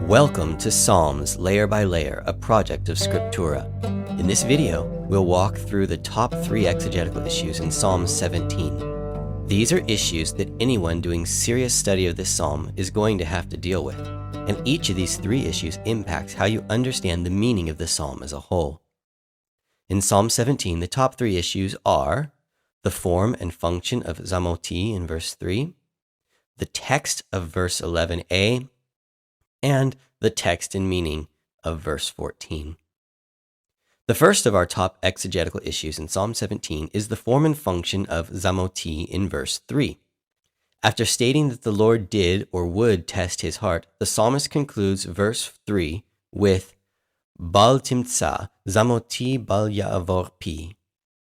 Welcome to Psalms Layer by Layer, a project of Scriptura. In this video, we'll walk through the top 3 exegetical issues in Psalm 17. These are issues that anyone doing serious study of this psalm is going to have to deal with, and each of these 3 issues impacts how you understand the meaning of the psalm as a whole. In Psalm 17, the top 3 issues are the form and function of zmoti in verse 3, the text of verse 11a, and the text and meaning of verse 14. The first of our top exegetical issues in Psalm 17 is the form and function of zmoti in verse 3. After stating that the Lord did or would test his heart, the psalmist concludes verse 3 with Bal timtsa zmoti bal ya'avor pi,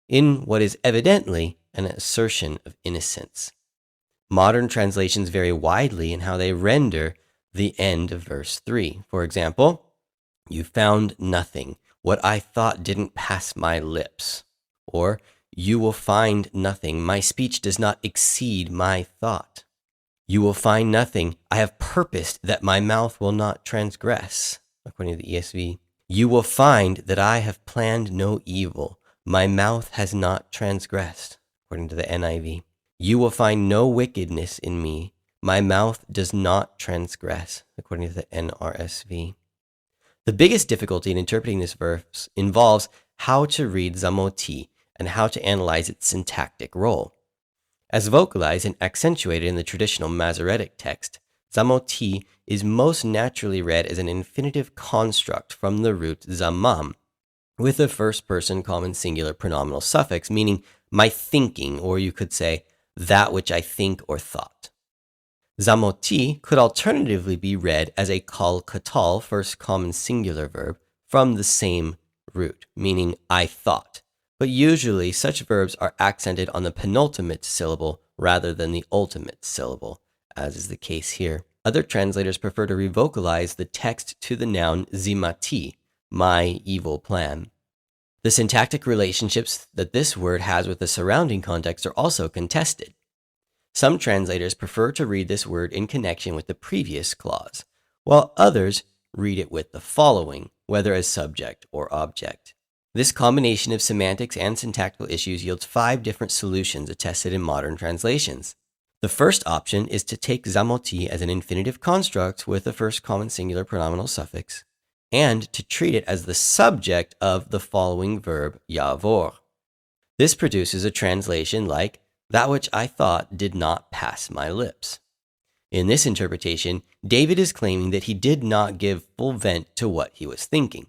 in what is evidently an assertion of innocence. Modern translations vary widely in how they render the end of verse 3. For example, you found nothing, what I thought didn't pass my lips. Or, you will find nothing, my speech does not exceed my thought. You will find nothing, I have purposed that my mouth will not transgress. According to the ESV, you will find that I have planned no evil, my mouth has not transgressed. According to the NIV, you will find no wickedness in me, my mouth does not transgress, according to the NRSV. The biggest difficulty in interpreting this verse involves how to read zmoti and how to analyze its syntactic role. As vocalized and accentuated in the traditional Masoretic text, zmoti is most naturally read as an infinitive construct from the root zamam, with a first-person common singular pronominal suffix, meaning my thinking, or you could say, that which I think or thought. Zmoti could alternatively be read as a kal katal, first common singular verb, from the same root, meaning I thought. But usually such verbs are accented on the penultimate syllable rather than the ultimate syllable, as is the case here. Other translators prefer to revocalize the text to the noun zimati, my evil plan. The syntactic relationships that this word has with the surrounding context are also contested. Some translators prefer to read this word in connection with the previous clause, while others read it with the following, whether as subject or object. This combination of semantics and syntactical issues yields 5 different solutions attested in modern translations. The first option is to take zmoti as an infinitive construct with the first common singular pronominal suffix, and to treat it as the subject of the following verb ya'avor. This produces a translation like, that which I thought did not pass my lips. In this interpretation, David is claiming that he did not give full vent to what he was thinking.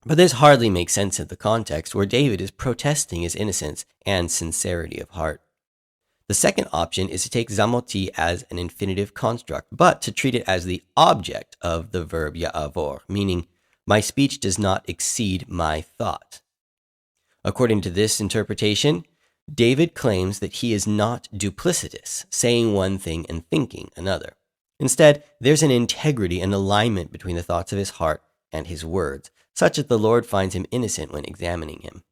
But this hardly makes sense in the context where David is protesting his innocence and sincerity of heart. The second option is to take zmoti as an infinitive construct, but to treat it as the object of the verb ya'avor, meaning, my speech does not exceed my thought. According to this interpretation, David claims that he is not duplicitous, saying one thing and thinking another. Instead, there's an integrity and alignment between the thoughts of his heart and his words, such that the Lord finds him innocent when examining him.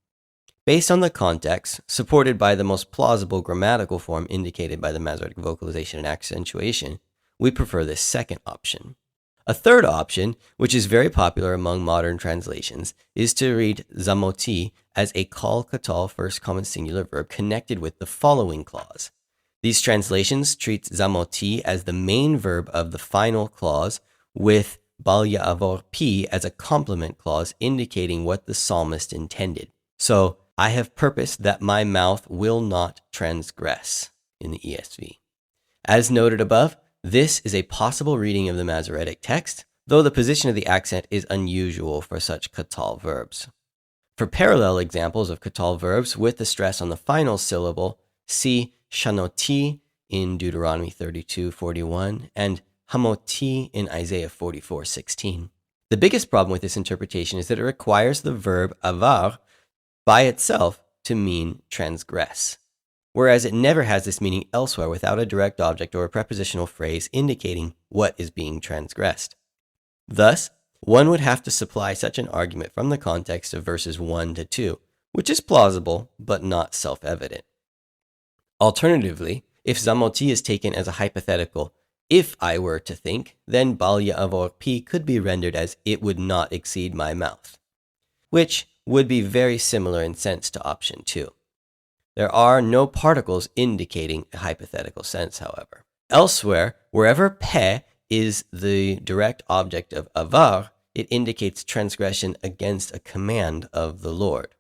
Based on the context, supported by the most plausible grammatical form indicated by the Masoretic vocalization and accentuation, we prefer this second option. A third option, which is very popular among modern translations, is to read zmoti as a kal katal first common singular verb connected with the following clause. These translations treat zmoti as the main verb of the final clause, with bal ya'avor pi as a complement clause indicating what the psalmist intended. So, I have purposed that my mouth will not transgress, in the ESV. As noted above, this is a possible reading of the Masoretic text, though the position of the accent is unusual for such katal verbs. For parallel examples of katal verbs with the stress on the final syllable, see shanoti in Deuteronomy 32:41 and hamoti in Isaiah 44:16. The biggest problem with this interpretation is that it requires the verb avar by itself to mean transgress, whereas it never has this meaning elsewhere without a direct object or a prepositional phrase indicating what is being transgressed. Thus, one would have to supply such an argument from the context of verses 1 to 2, which is plausible but not self-evident. Alternatively, if zmoti is taken as a hypothetical If I were to think, then bal ya'avor pi could be rendered as it would not exceed my mouth, which would be very similar in sense to option 2. There are no particles indicating a hypothetical sense, however. Elsewhere, wherever pe is the direct object of avar, it indicates transgression against a command of the Lord.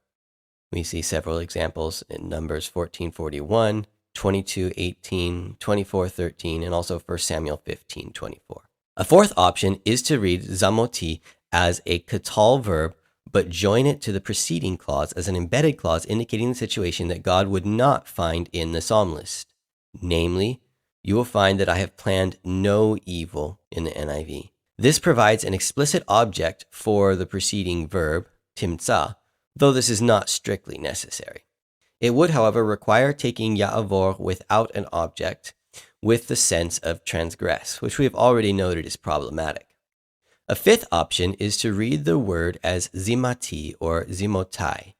We see several examples in Numbers 14:41, 22:18, 24:13, and also 1 Samuel 15:24. A fourth option is to read zmoti as a katal verb, but join it to the preceding clause as an embedded clause indicating the situation that God would not find in the psalmist. Namely, you will find that I have planned no evil in the NIV. This provides an explicit object for the preceding verb, timtza, though this is not strictly necessary. It would, however, require taking ya'avor without an object with the sense of transgress, which we have already noted is problematic. A fifth option is to read the word as zimati or zmotai,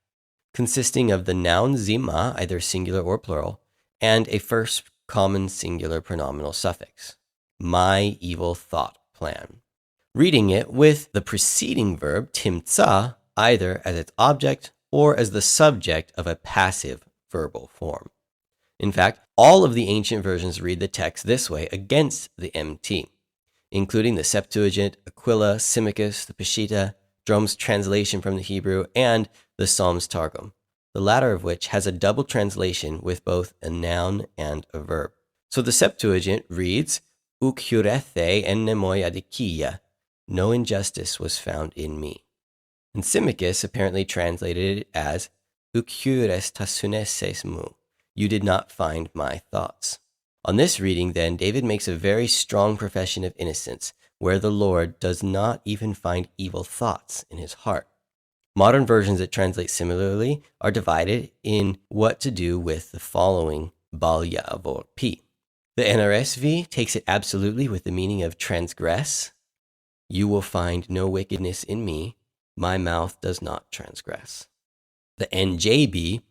consisting of the noun zima, either singular or plural, and a first common singular pronominal suffix, my evil thought plan. Reading it with the preceding verb, timtza, either as its object or as the subject of a passive verbal form. In fact, all of the ancient versions read the text this way against the MT, including the Septuagint, Aquila, Symmachus, the Peshitta, Drome's translation from the Hebrew, and the Psalms Targum, the latter of which has a double translation with both a noun and a verb. So the Septuagint reads, Ukhurethe en nemoi adikia, no injustice was found in me. And Symmachus apparently translated it as Ukhures tasuneses mu, you did not find my thoughts. On this reading, then, David makes a very strong profession of innocence, where the Lord does not even find evil thoughts in his heart. Modern versions that translate similarly are divided in what to do with the following bal ya'avor pi. The NRSV takes it absolutely with the meaning of transgress. You will find no wickedness in me. My mouth does not transgress. The NJB,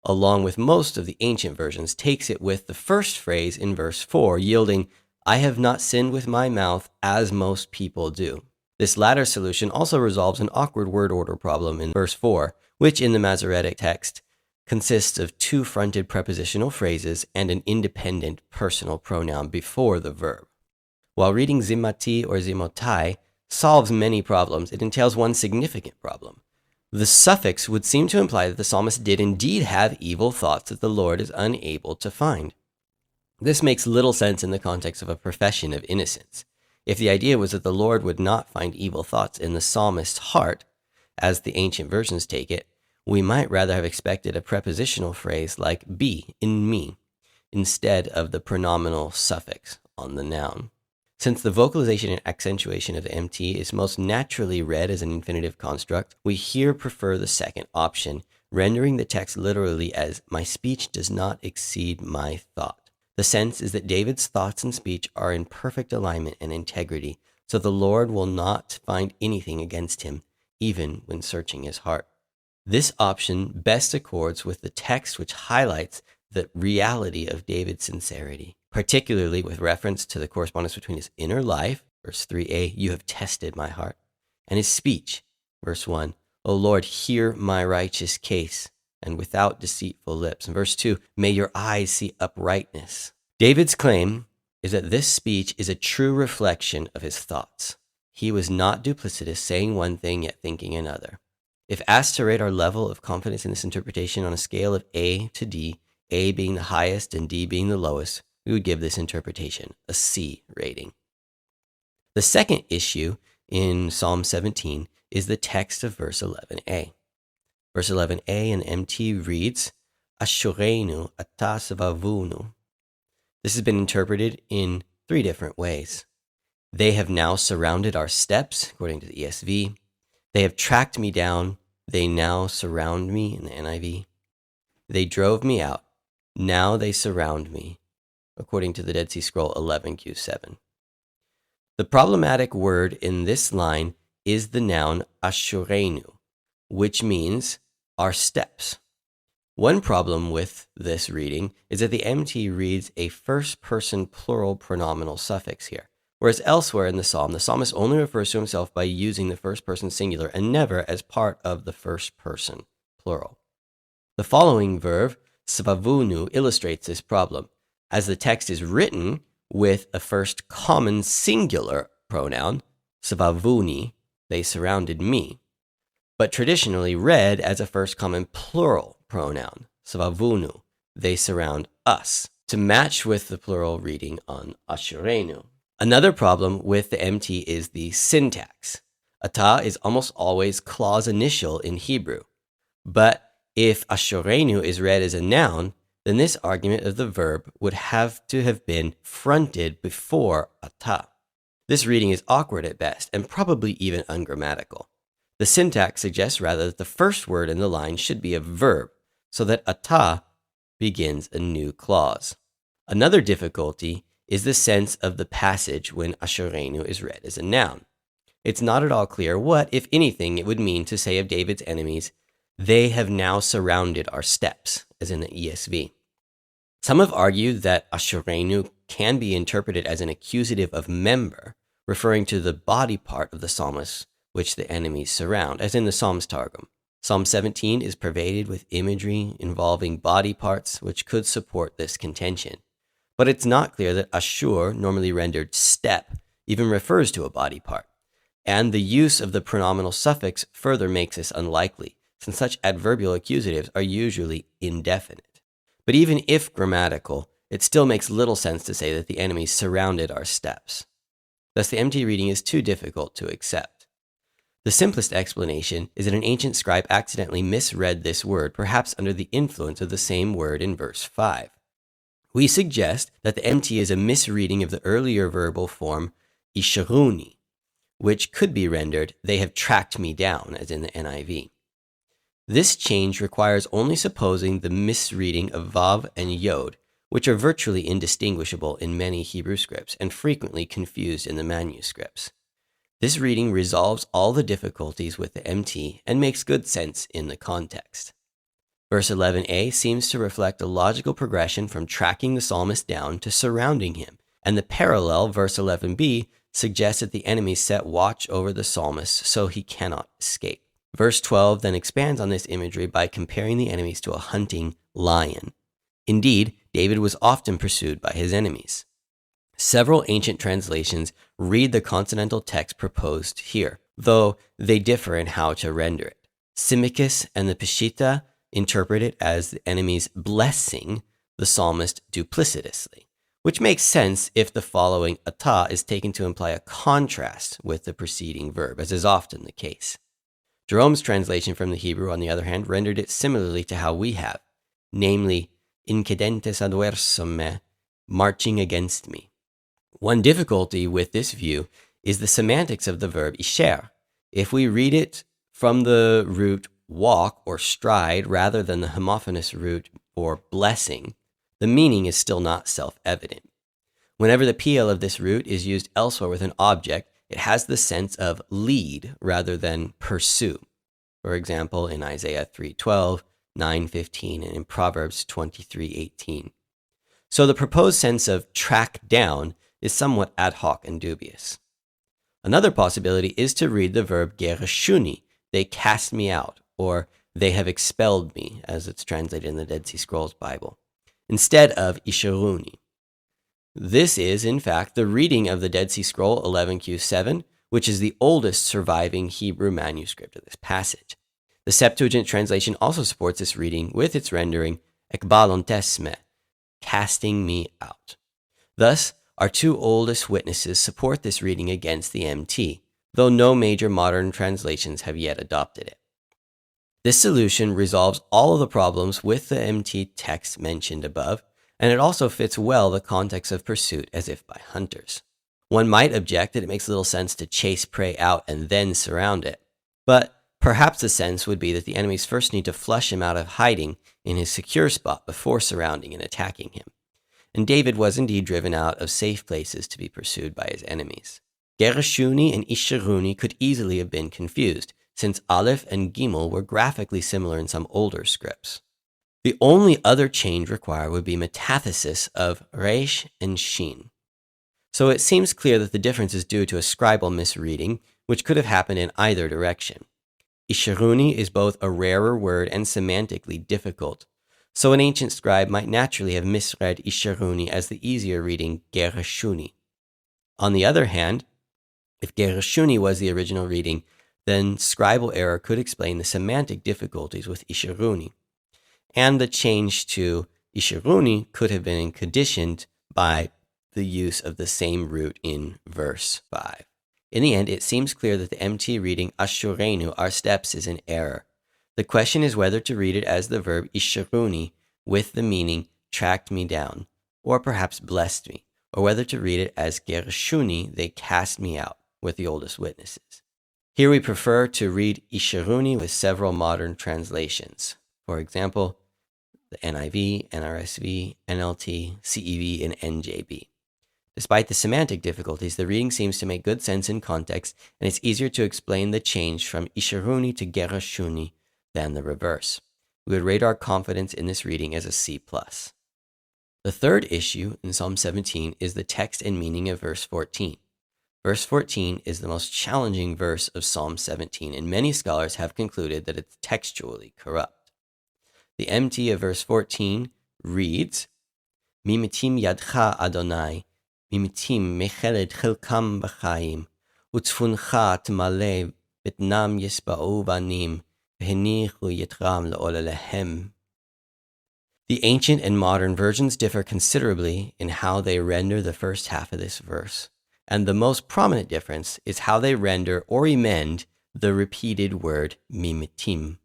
along with most of the ancient versions, takes it with the first phrase in verse 4, yielding, I have not sinned with my mouth as most people do. This latter solution also resolves an awkward word order problem in verse 4, which in the Masoretic text consists of two fronted prepositional phrases and an independent personal pronoun before the verb. While reading zimati or zimotai solves many problems, it entails one significant problem. The suffix would seem to imply that the psalmist did indeed have evil thoughts that the Lord is unable to find. This makes little sense in the context of a profession of innocence. If the idea was that the Lord would not find evil thoughts in the psalmist's heart, as the ancient versions take it, we might rather have expected a prepositional phrase like be, in me, instead of the pronominal suffix on the noun. Since the vocalization and accentuation of the MT is most naturally read as an infinitive construct, we here prefer the second option, rendering the text literally as, my speech does not exceed my thought. The sense is that David's thoughts and speech are in perfect alignment and integrity, so the Lord will not find anything against him, even when searching his heart. This option best accords with the text which highlights the reality of David's sincerity, particularly with reference to the correspondence between his inner life, verse 3a, you have tested my heart, and his speech, verse 1, O Lord, hear my righteous case, and without deceitful lips. And verse 2, may your eyes see uprightness. David's claim is that this speech is a true reflection of his thoughts. He was not duplicitous, saying one thing yet thinking another. If asked to rate our level of confidence in this interpretation on a scale of A to D, A being the highest and D being the lowest, we would give this interpretation a C rating. The second issue in Psalm 17 is the text of verse 11a. Verse 11a in MT reads, Ashurenu ata savavunu. This has been interpreted in three different ways. They have now surrounded our steps, according to the ESV. They have tracked me down. They now surround me, in the NIV. They drove me out. Now they surround me, according to the Dead Sea Scroll 11Q7. The problematic word in this line is the noun ashurenu, which means our steps. One problem with this reading is that the MT reads a first-person plural pronominal suffix here, whereas elsewhere in the psalm, the psalmist only refers to himself by using the first-person singular and never as part of the first-person plural. The following verb, svavunu, illustrates this problem, as the text is written with a first common singular pronoun, svavuni, they surrounded me, but traditionally read as a first common plural pronoun, svavunu, they surround us, to match with the plural reading on ashurenu. Another problem with the MT is the syntax. Ata is almost always clause initial in Hebrew, but if ashurenu is read as a noun, then this argument of the verb would have to have been fronted before ata. This reading is awkward at best and probably even ungrammatical. The syntax suggests rather that the first word in the line should be a verb, so that ata begins a new clause. Another difficulty is the sense of the passage when ashurenu is read as a noun. It's not at all clear what, if anything, it would mean to say of David's enemies, "They have now surrounded our steps," as in the ESV. Some have argued that ashurenu can be interpreted as an accusative of member, referring to the body part of the psalmist which the enemies surround, as in the Psalms Targum. Psalm 17 is pervaded with imagery involving body parts, which could support this contention. But it's not clear that ashur, normally rendered step, even refers to a body part. And the use of the pronominal suffix further makes this unlikely, since such adverbial accusatives are usually indefinite. But even if grammatical, it still makes little sense to say that the enemies surrounded our steps. Thus, the MT reading is too difficult to accept. The simplest explanation is that an ancient scribe accidentally misread this word, perhaps under the influence of the same word in verse 5. We suggest that the MT is a misreading of the earlier verbal form isharuni, which could be rendered, "they have tracked me down," as in the NIV. This change requires only supposing the misreading of vav and yod, which are virtually indistinguishable in many Hebrew scripts and frequently confused in the manuscripts. This reading resolves all the difficulties with the MT and makes good sense in the context. Verse 11a seems to reflect a logical progression from tracking the psalmist down to surrounding him, and the parallel, verse 11b, suggests that the enemies set watch over the psalmist so he cannot escape. Verse 12 then expands on this imagery by comparing the enemies to a hunting lion. Indeed, David was often pursued by his enemies. Several ancient translations read the consonantal text proposed here, though they differ in how to render it. Symmachus and the Peshitta interpret it as the enemy's blessing the psalmist duplicitously, which makes sense if the following ata is taken to imply a contrast with the preceding verb, as is often the case. Jerome's translation from the Hebrew, on the other hand, rendered it similarly to how we have, namely, incedentes adversum me, marching against me. One difficulty with this view is the semantics of the verb isher. If we read it from the root walk or stride rather than the homophonous root for blessing, the meaning is still not self-evident. Whenever the PL of this root is used elsewhere with an object, it has the sense of lead rather than pursue. For example, in Isaiah 3:12, 9:15, and in Proverbs 23:18. So the proposed sense of track down is somewhat ad hoc and dubious. Another possibility is to read the verb gerashuni, they cast me out, or they have expelled me, as it's translated in the Dead Sea Scrolls Bible, instead of isharuni. This is, in fact, the reading of the Dead Sea Scroll 11Q7, which is the oldest surviving Hebrew manuscript of this passage. The Septuagint translation also supports this reading with its rendering ekbalontesme, casting me out. Thus, our two oldest witnesses support this reading against the MT, though no major modern translations have yet adopted it. This solution resolves all of the problems with the MT text mentioned above, and it also fits well the context of pursuit as if by hunters. One might object that it makes little sense to chase prey out and then surround it, but perhaps the sense would be that the enemies first need to flush him out of hiding in his secure spot before surrounding and attacking him. And David was indeed driven out of safe places to be pursued by his enemies. Gerashuni and Isharuni could easily have been confused, since Aleph and Gimel were graphically similar in some older scripts. The only other change required would be metathesis of resh and shin. So it seems clear that the difference is due to a scribal misreading, which could have happened in either direction. Isharuni is both a rarer word and semantically difficult, so an ancient scribe might naturally have misread Isharuni as the easier reading Gerashuni. On the other hand, if Gerashuni was the original reading, then scribal error could explain the semantic difficulties with Isharuni. And the change to Isharuni could have been conditioned by the use of the same root in verse 5. In the end, it seems clear that the MT reading Ashurenu, our steps, is in error. The question is whether to read it as the verb Isharuni with the meaning tracked me down, or perhaps blessed me, or whether to read it as Gerashuni, they cast me out, with the oldest witnesses. Here we prefer to read Isharuni with several modern translations. For example, the NIV, NRSV, NLT, CEV, and NJB. Despite the semantic difficulties, the reading seems to make good sense in context, and it's easier to explain the change from Isharuni to Gerashuni than the reverse. We would rate our confidence in this reading as a C+. The third issue in Psalm 17 is the text and meaning of verse 14. Verse 14 is the most challenging verse of Psalm 17, and many scholars have concluded that it's textually corrupt. The MT of verse 14 reads, Mimitim yadcha Adonai, mimitim mecheled chilkam b'chaim, utzfuncha t'maleh betnam yisba'u banim, v'henichu yitram le'olalehem. The ancient and modern versions differ considerably in how they render the first half of this verse, and the most prominent difference is how they render or emend the repeated word mimitim.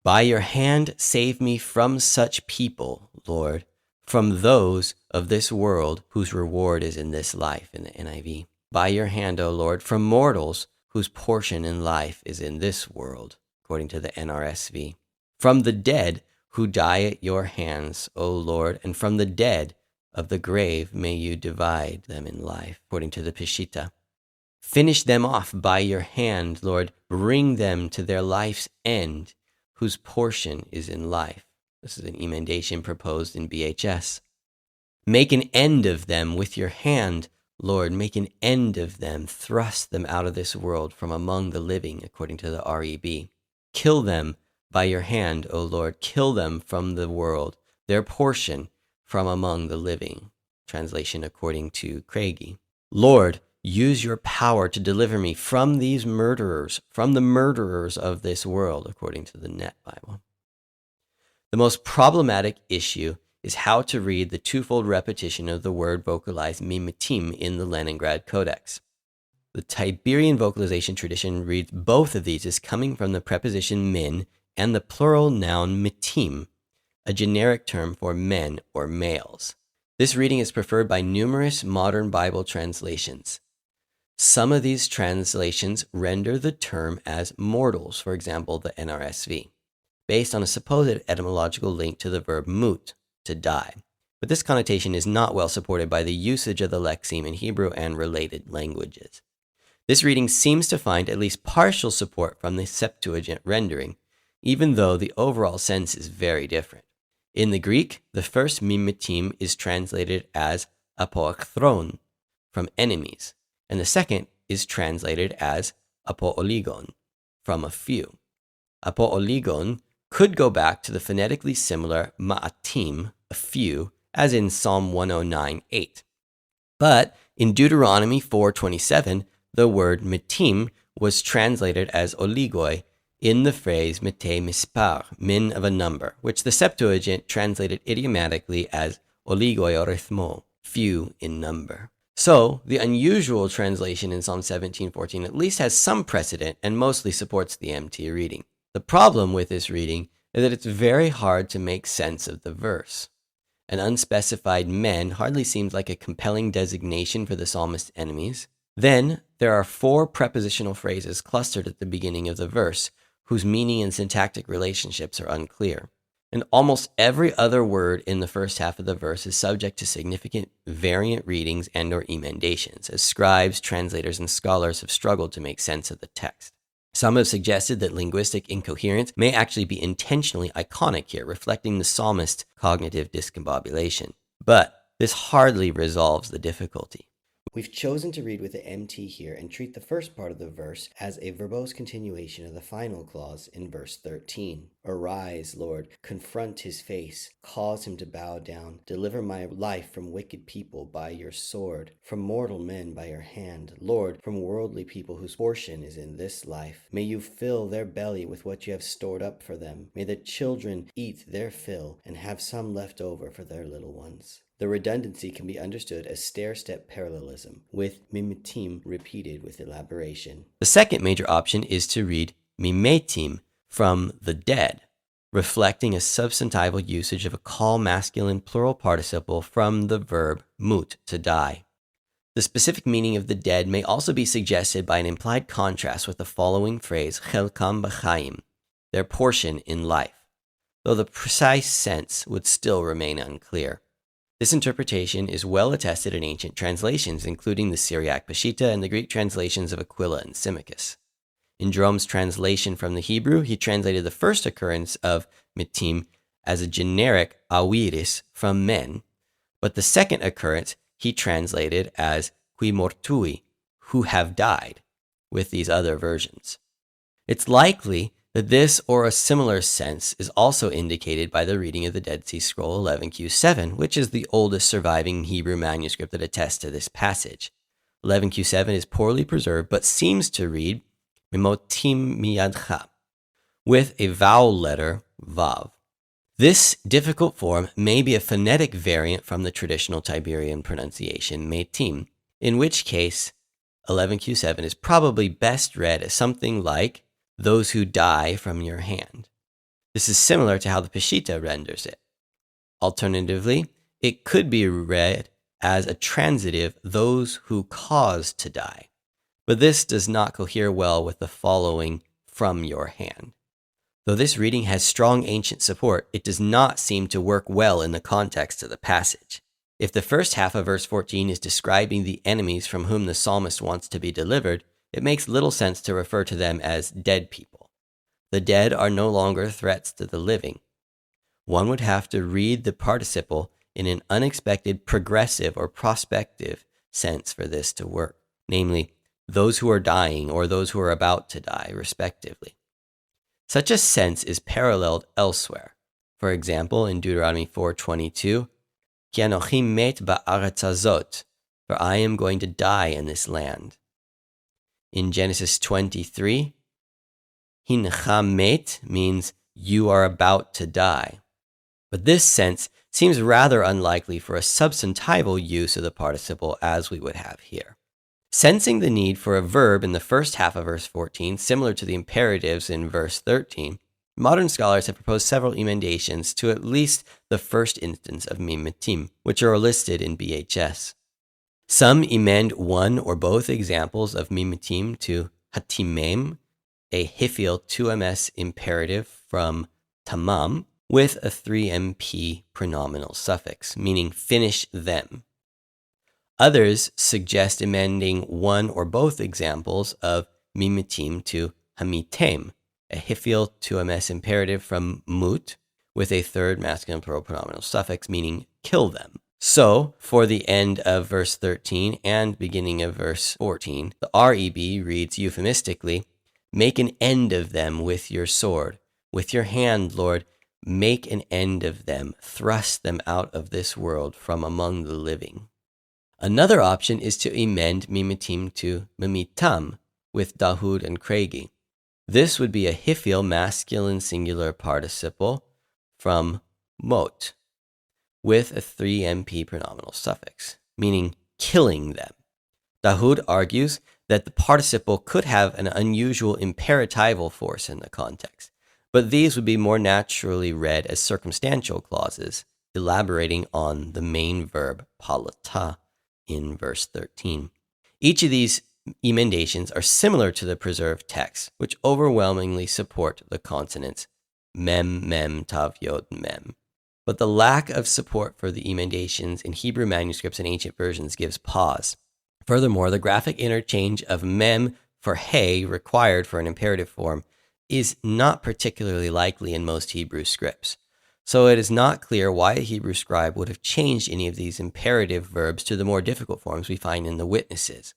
By your hand save me from such people, Lord, from those of this world whose reward is in this life, in the NIV. By your hand, O Lord, from mortals whose portion in life is in this world, according to the NRSV. From the dead who die at your hands, O Lord, and from the dead of the grave may you divide them in life, according to the Peshitta. Finish them off by your hand, Lord. Bring them to their life's end, whose portion is in life. This is an emendation proposed in BHS. Make an end of them with your hand, Lord. Make an end of them. Thrust them out of this world from among the living, according to the REB. Kill them by your hand, O Lord. Kill them from the world, their portion from among the living. Translation according to Craigie. Lord, use your power to deliver me from these murderers, from the murderers of this world, according to the Net Bible. The most problematic issue is how to read the twofold repetition of the word vocalized mimitim in the Leningrad Codex. The Tiberian vocalization tradition reads both of these as coming from the preposition min and the plural noun mitim, a generic term for men or males. This reading is preferred by numerous modern Bible translations. Some of these translations render the term as mortals, for example, the NRSV, based on a supposed etymological link to the verb mut, to die. But this connotation is not well supported by the usage of the lexeme in Hebrew and related languages. This reading seems to find at least partial support from the Septuagint rendering, even though the overall sense is very different. In the Greek, the first mimitim is translated as apoechthron, from enemies, and the second is translated as apooligon, from a few. Apooligon could go back to the phonetically similar ma'atim, a few, as in Psalm 109:8. But in Deuteronomy 4:27, the word mitim was translated as oligoi in the phrase mete mispar, min of a number, which the Septuagint translated idiomatically as oligoi orithmo, few in number. So, the unusual translation in Psalm 17:14 at least has some precedent and mostly supports the MT reading. The problem with this reading is that it's very hard to make sense of the verse. An unspecified men hardly seems like a compelling designation for the psalmist's enemies. Then, there are 4 prepositional phrases clustered at the beginning of the verse, whose meaning and syntactic relationships are unclear. And almost every other word in the first half of the verse is subject to significant variant readings and or emendations, as scribes, translators, and scholars have struggled to make sense of the text. Some have suggested that linguistic incoherence may actually be intentionally iconic here, reflecting the psalmist's cognitive discombobulation. But this hardly resolves the difficulty. We've chosen to read with the MT here and treat the first part of the verse as a verbose continuation of the final clause in verse 13. Arise, Lord, confront his face, cause him to bow down, deliver my life from wicked people by your sword, from mortal men by your hand, Lord, from worldly people whose portion is in this life. May you fill their belly with what you have stored up for them. May the children eat their fill and have some left over for their little ones. The redundancy can be understood as stair-step parallelism, with mimetim repeated with elaboration. The second major option is to read mimetim from the dead, reflecting a substantival usage of a call masculine plural participle from the verb mut, to die. The specific meaning of the dead may also be suggested by an implied contrast with the following phrase, chelkam b'chaim, their portion in life, though the precise sense would still remain unclear. This interpretation is well attested in ancient translations, including the Syriac Peshitta and the Greek translations of Aquila and Symmachus. In Jerome's translation from the Hebrew, he translated the first occurrence of mitim as a generic awiris from men, but the second occurrence he translated as qui mortui, who have died, with these other versions. It's likely that this or a similar sense is also indicated by the reading of the Dead Sea Scroll 11Q7, which is the oldest surviving Hebrew manuscript that attests to this passage. 11Q7 is poorly preserved, but seems to read Mimotim miyadcha, with a vowel letter, vav. This difficult form may be a phonetic variant from the traditional Tiberian pronunciation, metim, in which case 11Q7 is probably best read as something like those who die from your hand. This is similar to how the Peshitta renders it. Alternatively, it could be read as a transitive, those who cause to die. But this does not cohere well with the following, from your hand. Though this reading has strong ancient support, it does not seem to work well in the context of the passage. If the first half of verse 14 is describing the enemies from whom the psalmist wants to be delivered, it makes little sense to refer to them as dead people. The dead are no longer threats to the living. One would have to read the participle in an unexpected progressive or prospective sense for this to work, namely, those who are dying or those who are about to die, respectively. Such a sense is paralleled elsewhere. For example, in Deuteronomy 4:22, Ki anochi met ba'aretz hazot, for I am going to die in this land. In Genesis 23, Hincha met means you are about to die. But this sense seems rather unlikely for a substantival use of the participle as we would have here. Sensing the need for a verb in the first half of verse 14, similar to the imperatives in verse 13, modern scholars have proposed several emendations to at least the first instance of mimetim, which are listed in BHS. Some emend one or both examples of mimetim to hatimem, a hifil 2ms imperative from tamam, with a 3mp pronominal suffix, meaning finish them. Others suggest amending one or both examples of mimetim to hamitem, a hifil 2ms imperative from mut, with a third masculine plural pronominal suffix, meaning kill them. So, for the end of verse 13 and beginning of verse 14, the REB reads euphemistically, make an end of them with your sword. With your hand, Lord, make an end of them. Thrust them out of this world from among the living. Another option is to emend mimetim to mimitam with Dahud and Craigie. This would be a hifil masculine singular participle from mot, with a 3mp pronominal suffix, meaning killing them. Dahud argues that the participle could have an unusual imperatival force in the context, but these would be more naturally read as circumstantial clauses, elaborating on the main verb palata in verse 13. Each of these emendations are similar to the preserved text, which overwhelmingly support the consonants mem, mem, tav, yod, mem. But the lack of support for the emendations in Hebrew manuscripts and ancient versions gives pause. Furthermore, the graphic interchange of mem for hey required for an imperative form is not particularly likely in most Hebrew scripts. So it is not clear why a Hebrew scribe would have changed any of these imperative verbs to the more difficult forms we find in the witnesses.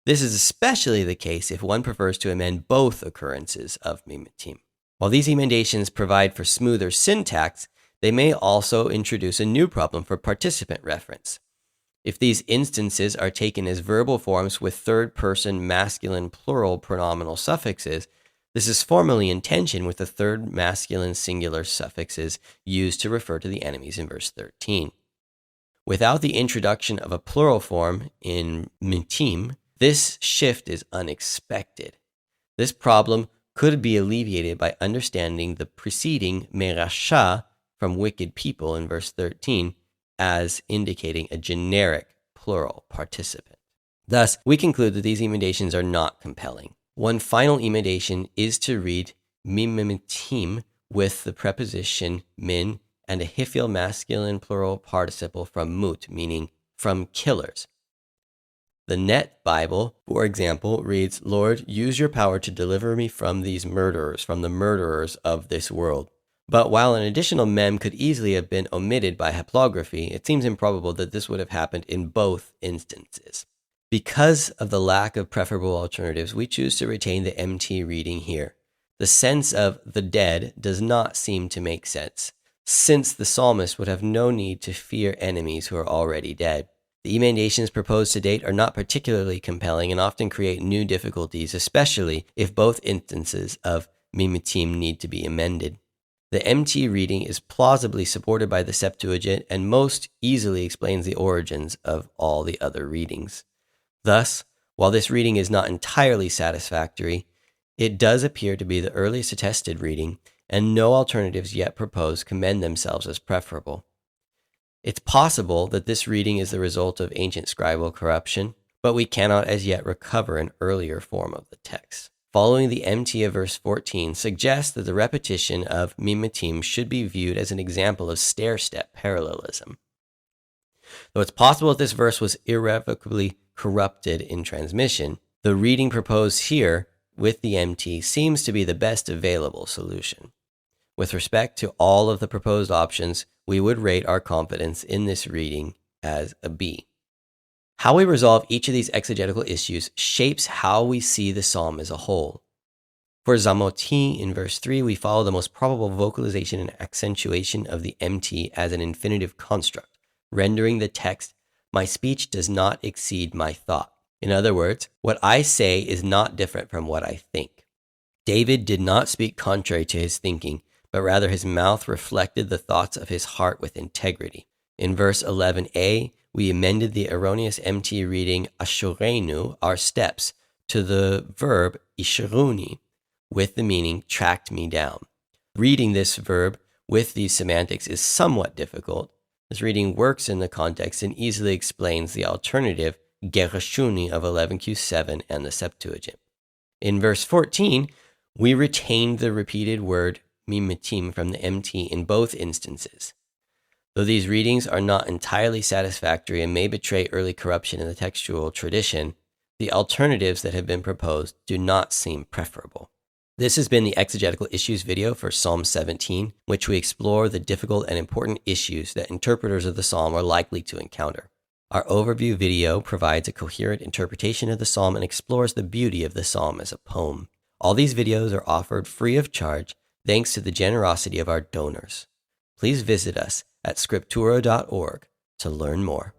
This is especially the case if one prefers to amend both occurrences of mimetim. While these emendations provide for smoother syntax, they may also introduce a new problem for participant reference. If these instances are taken as verbal forms with third-person masculine plural pronominal suffixes, this is formally in tension with the third masculine singular suffixes used to refer to the enemies in verse 13. Without the introduction of a plural form in mitim, this shift is unexpected. This problem could be alleviated by understanding the preceding merasha from wicked people in verse 13 as indicating a generic plural participant. Thus, we conclude that these emendations are not compelling. One final emendation is to read mimemitim with the preposition min and a hiphil masculine plural participle from mut, meaning from killers. The Net Bible, for example, reads, "Lord, use your power to deliver me from these murderers, from the murderers of this world." But while an additional mem could easily have been omitted by haplography, it seems improbable that this would have happened in both instances. Because of the lack of preferable alternatives, we choose to retain the MT reading here. The sense of the dead does not seem to make sense, since the psalmist would have no need to fear enemies who are already dead. The emendations proposed to date are not particularly compelling and often create new difficulties, especially if both instances of mimetim need to be amended. The MT reading is plausibly supported by the Septuagint and most easily explains the origins of all the other readings. Thus, while this reading is not entirely satisfactory, it does appear to be the earliest attested reading, and no alternatives yet proposed commend themselves as preferable. It's possible that this reading is the result of ancient scribal corruption, but we cannot as yet recover an earlier form of the text. Following the MT of verse 14 suggests that the repetition of mimetim should be viewed as an example of stair-step parallelism. Though it's possible that this verse was irrevocably corrupted in transmission, the reading proposed here with the MT seems to be the best available solution. With respect to all of the proposed options, we would rate our confidence in this reading as a B. How we resolve each of these exegetical issues shapes how we see the psalm as a whole. For zmoti in verse 3, we follow the most probable vocalization and accentuation of the MT as an infinitive construct, rendering the text, "My speech does not exceed my thought." In other words, what I say is not different from what I think. David did not speak contrary to his thinking, but rather his mouth reflected the thoughts of his heart with integrity. In verse 11a, we amended the erroneous MT reading ashurenu, our steps, to the verb ishuruni, with the meaning tracked me down. Reading this verb with these semantics is somewhat difficult. This reading works in the context and easily explains the alternative gerashuni of 11Q7 and the Septuagint. In verse 14, we retained the repeated word mimetim from the MT in both instances. Though these readings are not entirely satisfactory and may betray early corruption in the textual tradition, the alternatives that have been proposed do not seem preferable. This has been the Exegetical Issues video for Psalm 17, which we explore the difficult and important issues that interpreters of the psalm are likely to encounter. Our overview video provides a coherent interpretation of the psalm and explores the beauty of the psalm as a poem. All these videos are offered free of charge thanks to the generosity of our donors. Please visit us at Scriptura.org to learn more.